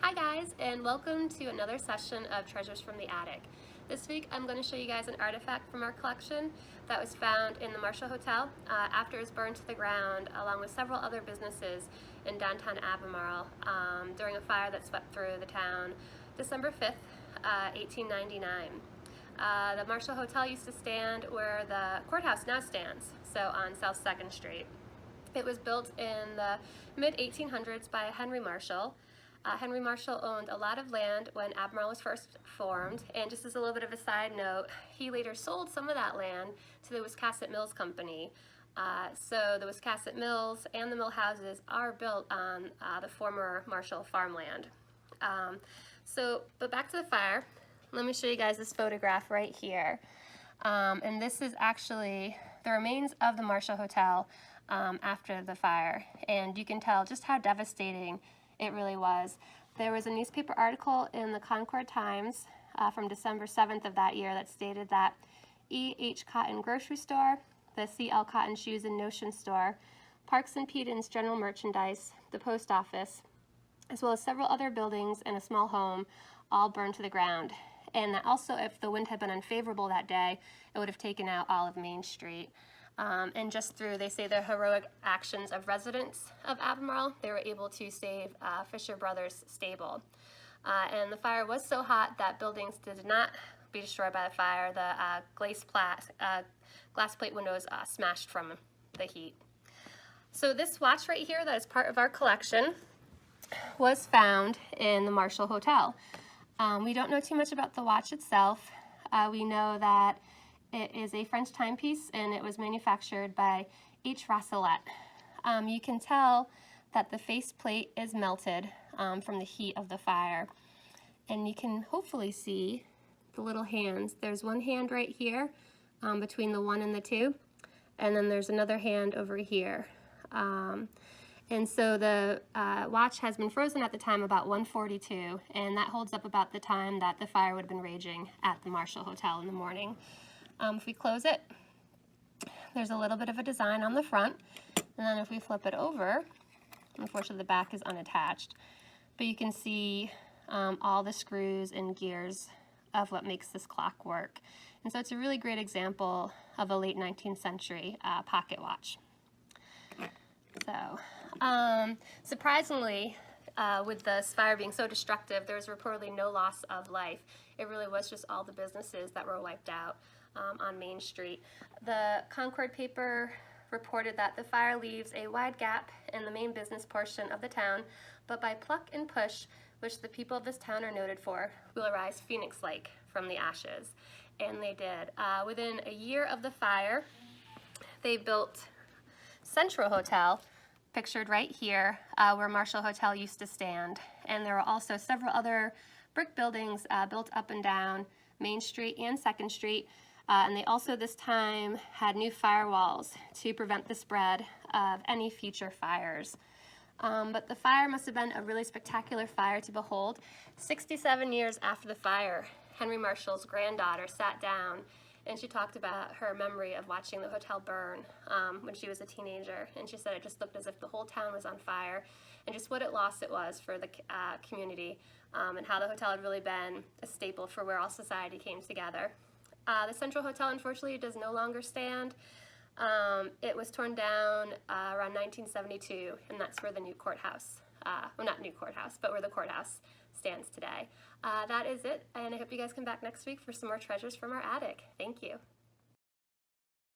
Hi guys, and welcome to another session of Treasures from the Attic. This week I'm going to show you guys an artifact from our collection that was found in the Marshall Hotel after it was burned to the ground, along with several other businesses in downtown Albemarle during a fire that swept through the town December 5th, 1899. The Marshall Hotel used to stand where the courthouse now stands, so on South 2nd Street. It was built in the mid-1800s by Henry Marshall. Henry Marshall owned a lot of land when Albemarle was first formed, and just as a little bit of a side note, he later sold some of that land to the Wiscasset Mills Company. So the Wiscasset Mills and the mill houses are built on the former Marshall farmland. But back to the fire. Let me show you guys this photograph right here. And this is actually the remains of the Marshall Hotel after the fire. And you can tell just how devastating it really was. There was a newspaper article in the Concord Times from December 7th of that year that stated that E.H. Cotton Grocery Store, the C.L. Cotton Shoes and Notion Store, Parks and Pedon's General Merchandise, the post office, as well as several other buildings and a small home, all burned to the ground. And that also, if the wind had been unfavorable that day, it would have taken out all of Main Street. And just through, they say, the heroic actions of residents of Albemarle, they were able to save Fisher Brothers Stable. And the fire was so hot that buildings did not be destroyed by the fire. The glass plate windows smashed from the heat. So this watch right here that is part of our collection was found in the Marshall Hotel. We don't know too much about the watch itself. We know that it is a French timepiece, and it was manufactured by H. Rassellet. You can tell that the face plate is melted from the heat of the fire. And you can hopefully see the little hands. There's one hand right here between the 1 and the 2, and then there's another hand over here. And so the watch has been frozen at the time about 1:42, and that holds up about the time that the fire would have been raging at the Marshall Hotel in the morning. If we close it, there's a little bit of a design on the front, and then if we flip it over, unfortunately the back is unattached, but you can see all the screws and gears of what makes this clock work. And so it's a really great example of a late 19th century pocket watch. So, surprisingly, with this fire being so destructive, there was reportedly no loss of life. It really was just all the businesses that were wiped out on Main Street. The Concord paper reported that the fire leaves a wide gap in the main business portion of the town, but by pluck and push, which the people of this town are noted for, will arise phoenix-like from the ashes. And they did. Within a year of the fire, they built Central Hotel, pictured right here, where Marshall Hotel used to stand. And there are also several other brick buildings built up and down Main Street and 2nd Street. And they also this time had new firewalls to prevent the spread of any future fires. But the fire must have been a really spectacular fire to behold. 67 years after the fire, Henry Marshall's granddaughter sat down and she talked about her memory of watching the hotel burn when she was a teenager. And she said it just looked as if the whole town was on fire, and just what a loss it was for the community, and how the hotel had really been a staple for where all society came together. The Central Hotel, unfortunately, does no longer stand. It was torn down around 1972, and that's where the new courthouse, well, not new courthouse, but where the courthouse stands today. That is it, and I hope you guys come back next week for some more treasures from our attic. Thank you.